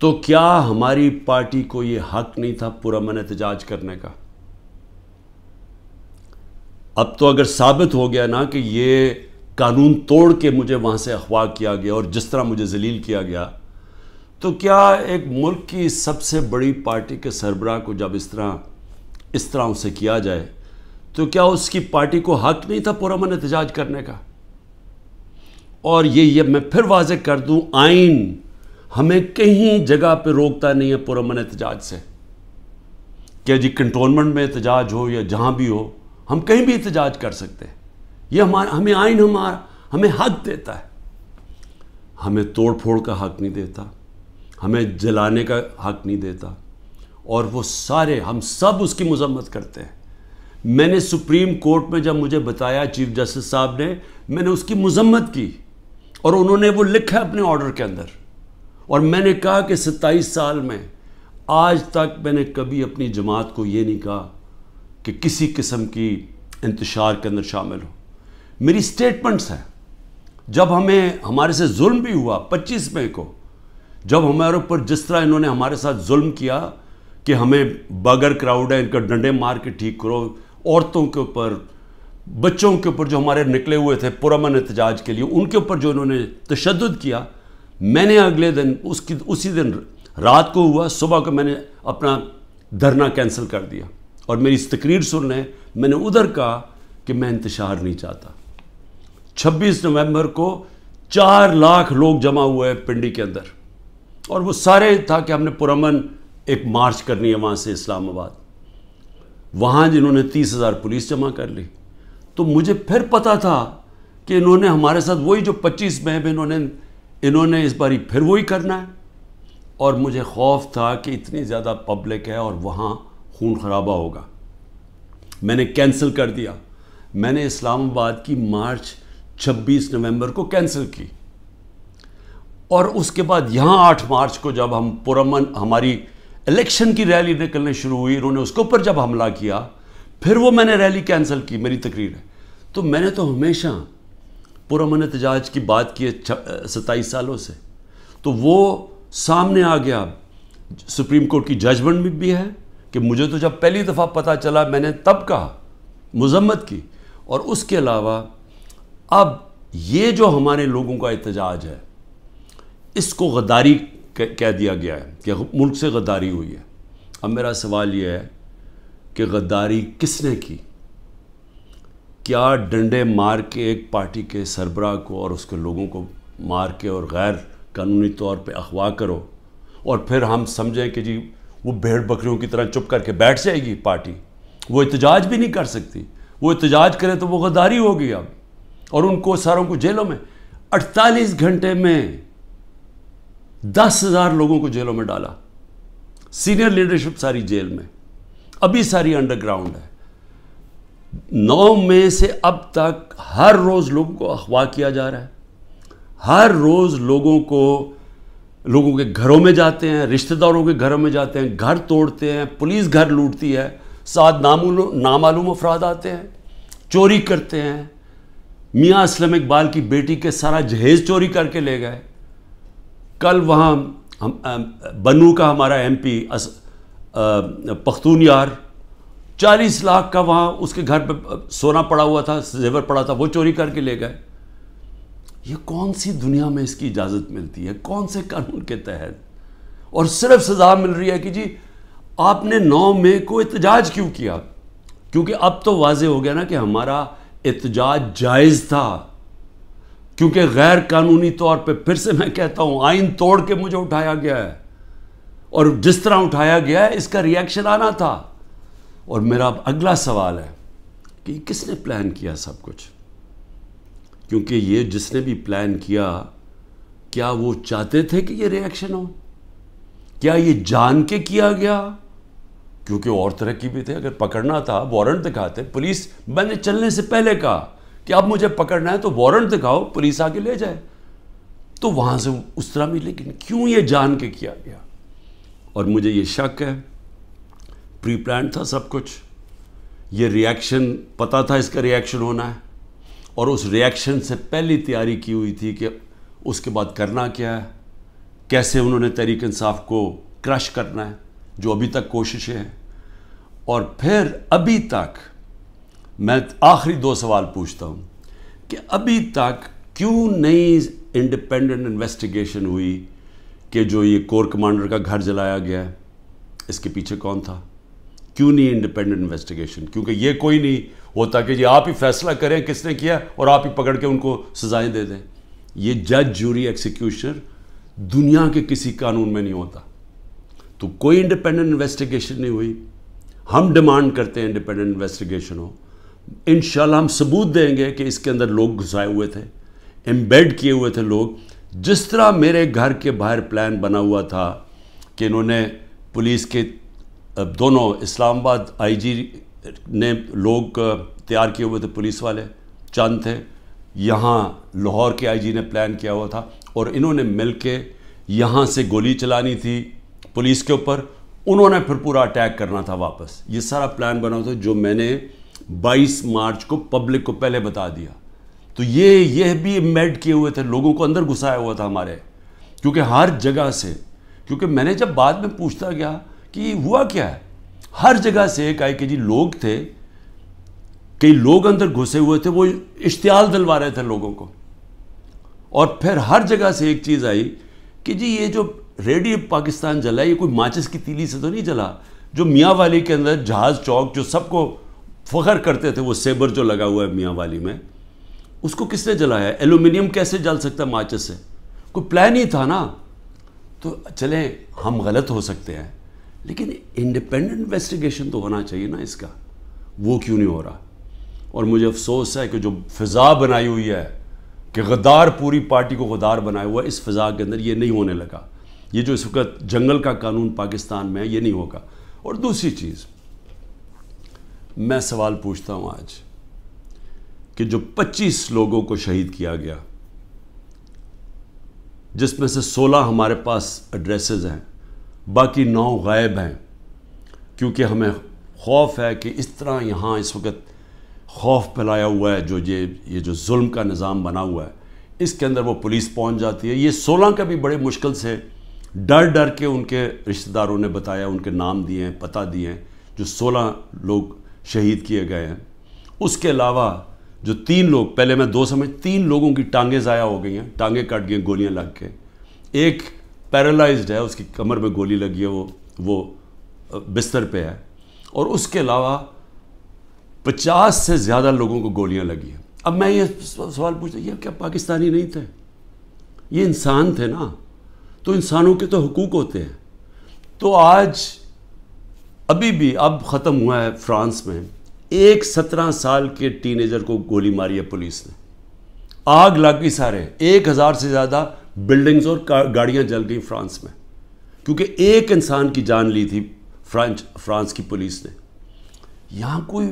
تو کیا ہماری پارٹی کو یہ حق نہیں تھا پرامن احتجاج کرنے کا؟ اب تو اگر ثابت ہو گیا نا کہ یہ قانون توڑ کے مجھے وہاں سے اغوا کیا گیا اور جس طرح مجھے ذلیل کیا گیا، تو کیا ایک ملک کی سب سے بڑی پارٹی کے سربراہ کو جب اس طرح اسے کیا جائے تو کیا اس کی پارٹی کو حق نہیں تھا پرامن احتجاج کرنے کا؟ اور یہ میں پھر واضح کر دوں، آئین ہمیں کہیں جگہ پہ روکتا نہیں ہے پرامن احتجاج سے، کہ جی کنٹونمنٹ میں احتجاج ہو یا جہاں بھی ہو، ہم کہیں بھی احتجاج کر سکتے ہیں۔ یہ ہمیں آئین ہمیں حق دیتا ہے، ہمیں توڑ پھوڑ کا حق نہیں دیتا، ہمیں جلانے کا حق نہیں دیتا، اور وہ سارے ہم سب اس کی مذمت کرتے ہیں۔ میں نے سپریم کورٹ میں جب مجھے بتایا چیف جسٹس صاحب نے، میں نے اس کی مذمت کی، اور انہوں نے وہ لکھا اپنے آرڈر کے اندر، اور میں نے کہا کہ 27 سال میں آج تک میں نے کبھی اپنی جماعت کو یہ نہیں کہا کہ کسی قسم کی انتشار کے اندر شامل ہو۔ میری سٹیٹمنٹس ہیں، جب ہمارے سے ظلم بھی ہوا 25 مئی کو، جب ہمارے اوپر جس طرح انہوں نے ہمارے ساتھ ظلم کیا کہ ہمیں بغیر کراؤڈ ہے ان کا ڈنڈے مار کے ٹھیک کرو، عورتوں کے اوپر، بچوں کے اوپر جو ہمارے نکلے ہوئے تھے پرامن احتجاج کے لیے، ان کے اوپر جو انہوں نے تشدد کیا، میں نے اگلے دن اسی دن رات کو ہوا، صبح کو میں نے اپنا دھرنا کینسل کر دیا، اور میری اس تقریر سن لیں، میں نے ادھر کہا کہ میں انتشار نہیں چاہتا۔ 26 نومبر کو 4 لاکھ لوگ جمع ہوئے پنڈی کے اندر، اور وہ سارے تھا کہ ہم نے پرامن ایک مارچ کرنی ہے وہاں سے اسلام آباد۔ وہاں جنہوں نے 30,000 پولیس جمع کر لی، تو مجھے پھر پتا تھا کہ انہوں نے ہمارے ساتھ وہی جو 25 مئی میں انہوں نے اس باری پھر وہی کرنا ہے، اور مجھے خوف تھا کہ اتنی زیادہ پبلک ہے اور وہاں خون خرابہ ہوگا۔ میں نے کینسل کر دیا، میں نے اسلام آباد کی مارچ 26 نومبر کو کینسل کی، اور اس کے بعد یہاں 8 مارچ کو جب ہم پرامن ہماری الیکشن کی ریلی نکلنے شروع ہوئی، انہوں نے اس کے اوپر جب حملہ کیا، پھر وہ میں نے ریلی کینسل کی، میری تقریر ہے۔ تو میں نے تو ہمیشہ پرامن احتجاج کی بات کی ہے 27 سالوں سے، تو وہ سامنے آ گیا۔ سپریم کورٹ کی ججمنٹ بھی ہے کہ مجھے تو جب پہلی دفعہ پتہ چلا میں نے تب کہا، مذمت کی، اور اس کے علاوہ اب یہ جو ہمارے لوگوں کا احتجاج ہے، اس کو غداری کہہ دیا گیا ہے کہ ملک سے غداری ہوئی ہے۔ اب میرا سوال یہ ہے کہ غداری کس نے کی؟ کیا ڈنڈے مار کے ایک پارٹی کے سربراہ کو اور اس کے لوگوں کو مار کے اور غیر قانونی طور پہ اغوا کرو، اور پھر ہم سمجھیں کہ جی وہ بھیڑ بکریوں کی طرح چپ کر کے بیٹھ جائے گی پارٹی، وہ احتجاج بھی نہیں کر سکتی، وہ احتجاج کرے تو وہ غداری ہوگی اب، اور ان کو ساروں کو جیلوں میں 48 گھنٹے میں 10,000 لوگوں کو جیلوں میں ڈالا، سینئر لیڈرشپ ساری جیل میں، ابھی ساری انڈر گراؤنڈ ہے۔ 9 مئی سے اب تک ہر روز لوگوں کو اغوا کیا جا رہا ہے، ہر روز لوگوں کے گھروں میں جاتے ہیں، رشتہ داروں کے گھروں میں جاتے ہیں، گھر توڑتے ہیں، پولیس گھر لوٹتی ہے، ساتھ نامعلوم افراد آتے ہیں، چوری کرتے ہیں۔ میاں اسلم اقبال کی بیٹی کے سارا جہیز چوری کر کے لے گئے۔ کل وہاں بنو کا ہمارا ایم پی پختون یار 40 لاکھ کا وہاں اس کے گھر پہ سونا پڑا ہوا تھا، زیور پڑا تھا، وہ چوری کر کے لے گئے۔ یہ کون سی دنیا میں اس کی اجازت ملتی ہے؟ کون سے قانون کے تحت؟ اور صرف سزا مل رہی ہے کہ جی آپ نے 9 مئی کو احتجاج کیوں کیا؟ کیونکہ اب تو واضح ہو گیا نا کہ ہمارا احتجاج جائز تھا، کیونکہ غیر قانونی طور پہ، پھر سے میں کہتا ہوں، آئین توڑ کے مجھے اٹھایا گیا ہے، اور جس طرح اٹھایا گیا ہے اس کا ریاکشن آنا تھا۔ اور میرا اگلا سوال ہے کہ یہ کس نے پلان کیا سب کچھ؟ کیونکہ یہ جس نے بھی پلان کیا، کیا وہ چاہتے تھے کہ یہ ریاکشن ہو؟ کیا یہ جان کے کیا گیا؟ کیونکہ اور طرح کی بھی تھے، اگر پکڑنا تھا وارنٹ دکھاتے پولیس، میں نے چلنے سے پہلے کہا کہ اب مجھے پکڑنا ہے تو وارنٹ دکھاؤ، پولیس آ کے لے جائے، تو وہاں سے اس طرح بھی، لیکن کیوں یہ جان کے کیا گیا؟ اور مجھے یہ شک ہے پری پلان تھا سب کچھ، یہ ریاکشن پتہ تھا اس کا ریاکشن ہونا ہے، اور اس ریاکشن سے پہلی تیاری کی ہوئی تھی کہ اس کے بعد کرنا کیا ہے، کیسے انہوں نے تحریک انصاف کو کرش کرنا ہے، جو ابھی تک کوششیں ہیں. اور پھر ابھی تک میں آخری 2 سوال پوچھتا ہوں کہ ابھی تک کیوں نہیں انڈیپینڈنٹ انویسٹیگیشن ہوئی کہ جو یہ کور کمانڈر کا گھر جلایا گیا ہے اس کے پیچھے کون تھا؟ کیوں نہیں انڈیپینڈنٹ انویسٹیگیشن؟ کیونکہ یہ کوئی نہیں ہوتا کہ جی آپ ہی فیصلہ کریں کس نے کیا اور آپ ہی پکڑ کے ان کو سزائیں دے دیں. یہ جج، جوری، ایکسیکیوشنر دنیا کے کسی قانون میں نہیں ہوتا. تو کوئی انڈیپینڈنٹ انویسٹیگیشن نہیں ہوئی. ہم ڈیمانڈ کرتے ہیں انڈیپینڈنٹ انویسٹیگیشن ہو. انشاءاللہ ہم ثبوت دیں گے کہ اس کے اندر لوگ گھسائے ہوئے تھے، ایمبیڈ کیے ہوئے تھے لوگ. جس طرح میرے گھر کے باہر پلان بنا ہوا تھا کہ انہوں نے پولیس کے دونوں اسلام آباد آئی جی نے لوگ تیار کیے ہوئے تھے، پولیس والے چند تھے، یہاں لاہور کے آئی جی نے پلان کیا ہوا تھا اور انہوں نے مل کے یہاں سے گولی چلانی تھی پولیس کے اوپر، انہوں نے پھر پورا اٹیک کرنا تھا واپس. یہ سارا پلان بنا ہوا تھا جو میں نے 22 مارچ کو پبلک کو پہلے بتا دیا. تو یہ بھی ایمبیڈ کیے ہوئے تھے، لوگوں کو اندر گھسایا ہوا تھا ہمارے، کیونکہ ہر جگہ سے، کیونکہ میں نے جب بعد میں پوچھتا گیا کہ یہ ہوا کیا ہے، ہر جگہ سے ایک آئی کہ جی لوگ تھے، کئی لوگ اندر گھسے ہوئے تھے، وہ اشتعال دلوا رہے تھے لوگوں کو. اور پھر ہر جگہ سے ایک چیز آئی کہ جی یہ جو ریڈیو پاکستان جلا ہے یہ کوئی ماچس کی تیلی سے تو نہیں جلا. جو میاں والی کے اندر جہاز چوک جو سب کو فخر کرتے تھے، وہ سیبر جو لگا ہوا ہے میاں والی میں، اس کو کس نے جلایا؟ ایلومینیم کیسے جل سکتا ہے ماچس سے؟ کوئی پلان ہی تھا نا. تو چلیں ہم غلط ہو سکتے ہیں لیکن انڈیپینڈنٹ انویسٹیگیشن تو ہونا چاہیے نا اس کا. وہ کیوں نہیں ہو رہا؟ اور مجھے افسوس ہے کہ جو فضا بنائی ہوئی ہے کہ غدار پوری پارٹی کو غدار بنایا ہوا ہے، اس فضا کے اندر یہ نہیں ہونے لگا. یہ جو اس وقت جنگل کا قانون پاکستان میں ہے یہ نہیں ہوگا. اور دوسری چیز میں سوال پوچھتا ہوں آج کہ جو 25 لوگوں کو شہید کیا گیا، جس میں سے 16 ہمارے پاس ایڈریسز ہیں، باقی 9 غائب ہیں، کیونکہ ہمیں خوف ہے کہ اس طرح یہاں اس وقت خوف پھیلایا ہوا ہے، جو یہ جو ظلم کا نظام بنا ہوا ہے اس کے اندر وہ پولیس پہنچ جاتی ہے. یہ 16 کا بھی بڑے مشکل سے ڈر کے ان کے رشتہ داروں نے بتایا، ان کے نام دیے ہیں، پتہ دیے ہیں، جو 16 لوگ شہید کیے گئے ہیں. اس کے علاوہ جو 3 لوگ، پہلے میں 2 سمجھ 3 لوگوں کی ٹانگیں ضائع ہو گئی ہیں، ٹانگیں کٹ گئی ہیں گولیاں لگ کے. ایک پیرالائزڈ ہے، اس کی کمر میں گولی لگی ہے، وہ بستر پہ ہے. اور اس کے علاوہ 50 سے زیادہ لوگوں کو گولیاں لگی ہیں. اب میں یہ سوال پوچھتا ہوں، یہ کیا پاکستانی نہیں تھے؟ یہ انسان تھے نا. تو انسانوں کے تو حقوق ہوتے ہیں. تو آج ابھی بھی اب ختم ہوا ہے فرانس میں، ایک 17 سال کے ٹین ایجر کو گولی ماری ہے پولیس نے، آگ لگ گئی سارے، 1000 سے زیادہ بلڈنگز اور گاڑیاں جل گئی فرانس میں، کیونکہ ایک انسان کی جان لی تھی فرانس کی پولیس نے. یہاں کوئی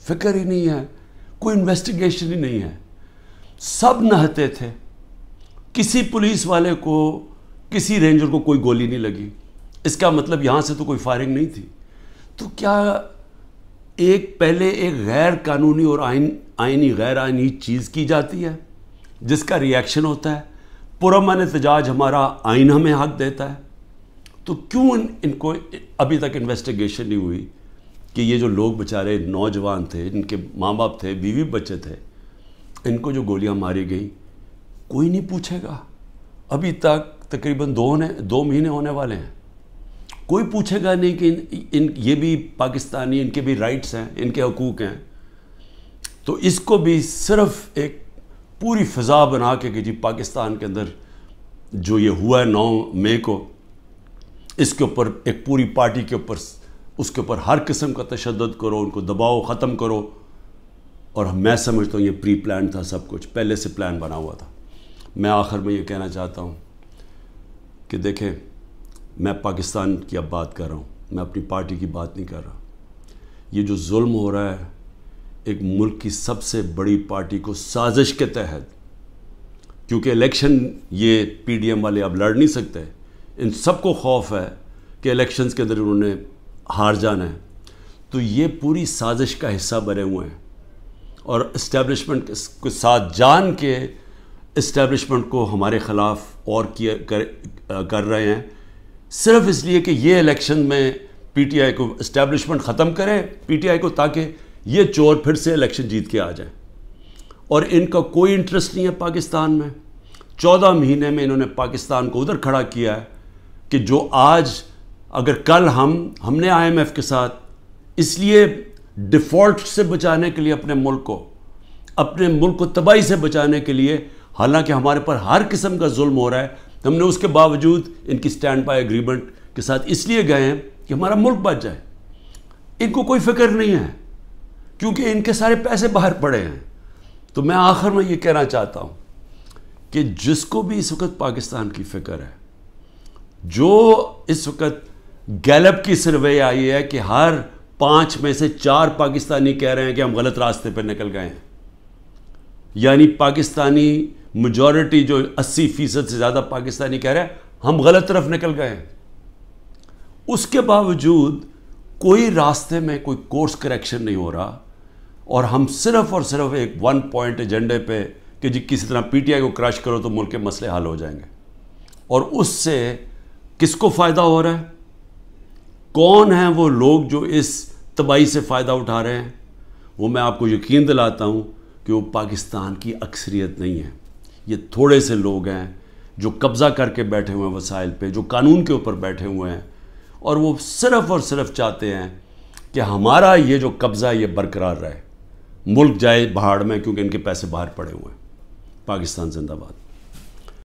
فکر ہی نہیں ہے، کوئی انویسٹیگیشن ہی نہیں ہے. سب نہتے تھے، کسی پولیس والے کو، کسی رینجر کو کوئی گولی نہیں لگی. اس کا مطلب یہاں سے تو کوئی فائرنگ نہیں تھی. تو کیا پہلے ایک غیر قانونی اور آئینی غیر آئینی چیز کی جاتی ہے جس کا ریئیکشن ہوتا ہے؟ پرامن احتجاج ہمارا آئین ہمیں حق دیتا ہے. تو کیوں ان کو ابھی تک انویسٹیگیشن نہیں ہوئی کہ یہ جو لوگ بیچارے نوجوان تھے، ان کے ماں باپ تھے، بیوی بچے تھے، ان کو جو گولیاں ماری گئیں کوئی نہیں پوچھے گا. ابھی تک تقریباً 2 مہینے ہونے والے ہیں، کوئی پوچھے گا نہیں کہ یہ بھی پاکستانی، ان کے بھی رائٹس ہیں، ان کے حقوق ہیں. تو اس کو بھی صرف ایک پوری فضا بنا کے کہ جی پاکستان کے اندر جو یہ ہوا ہے 9 مئی کو، اس کے اوپر ایک پوری پارٹی کے اوپر، اس کے اوپر ہر قسم کا تشدد کرو، ان کو دباؤ، ختم کرو. اور میں سمجھتا ہوں یہ پری پلان تھا، سب کچھ پہلے سے پلان بنا ہوا تھا. میں آخر میں یہ کہنا چاہتا ہوں کہ دیکھیں، میں پاکستان کی اب بات کر رہا ہوں، میں اپنی پارٹی کی بات نہیں کر رہا. یہ جو ظلم ہو رہا ہے ایک ملک کی سب سے بڑی پارٹی کو سازش کے تحت، کیونکہ الیکشن یہ پی ڈی ایم والے اب لڑ نہیں سکتے، ان سب کو خوف ہے کہ الیکشنز کے اندر انہوں نے ہار جانا ہے. تو یہ پوری سازش کا حصہ بنے ہوئے ہیں اور اسٹیبلشمنٹ کے ساتھ جان کے اسٹیبلشمنٹ کو ہمارے خلاف اور کر رہے ہیں، صرف اس لیے کہ یہ الیکشن میں پی ٹی آئی کو اسٹیبلشمنٹ ختم کرے پی ٹی آئی کو، تاکہ یہ چور پھر سے الیکشن جیت کے آ جائیں. اور ان کا کوئی انٹرسٹ نہیں ہے پاکستان میں. 14 مہینے میں انہوں نے پاکستان کو ادھر کھڑا کیا ہے کہ جو آج اگر کل ہم نے آئی ایم ایف کے ساتھ اس لیے ڈیفالٹ سے بچانے کے لیے اپنے ملک کو تباہی سے بچانے کے لیے، حالانکہ ہمارے پر ہر قسم کا ظلم ہو رہا ہے، ہم نے اس کے باوجود ان کی سٹینڈ بائی ایگریمنٹ کے ساتھ اس لیے گئے ہیں کہ ہمارا ملک بچ جائے. ان کو کوئی فکر نہیں ہے کیونکہ ان کے سارے پیسے باہر پڑے ہیں. تو میں آخر میں یہ کہنا چاہتا ہوں کہ جس کو بھی اس وقت پاکستان کی فکر ہے، جو اس وقت گیلپ کی سروے آئی ہے کہ ہر 5 میں سے 4 پاکستانی کہہ رہے ہیں کہ ہم غلط راستے پہ نکل گئے ہیں، یعنی پاکستانی میجورٹی جو 80% سے زیادہ پاکستانی کہہ رہے ہیں ہم غلط طرف نکل گئے ہیں، اس کے باوجود کوئی راستے میں کوئی کورس کریکشن نہیں ہو رہا، اور ہم صرف اور صرف ایک 1 پوائنٹ ایجنڈے پہ کہ جی کسی طرح پی ٹی آئی کو کرش کرو تو ملک کے مسئلے حل ہو جائیں گے. اور اس سے کس کو فائدہ ہو رہا ہے؟ کون ہیں وہ لوگ جو اس تباہی سے فائدہ اٹھا رہے ہیں؟ وہ میں آپ کو یقین دلاتا ہوں کہ وہ پاکستان کی اکثریت نہیں ہے. یہ تھوڑے سے لوگ ہیں جو قبضہ کر کے بیٹھے ہوئے ہیں وسائل پہ، جو قانون کے اوپر بیٹھے ہوئے ہیں، اور وہ صرف اور صرف چاہتے ہیں کہ ہمارا یہ جو قبضہ یہ برقرار رہے، ملک جائے بہاڑ میں، کیونکہ ان کے پیسے باہر پڑے ہوئے ہیں. پاکستان زندہ باد.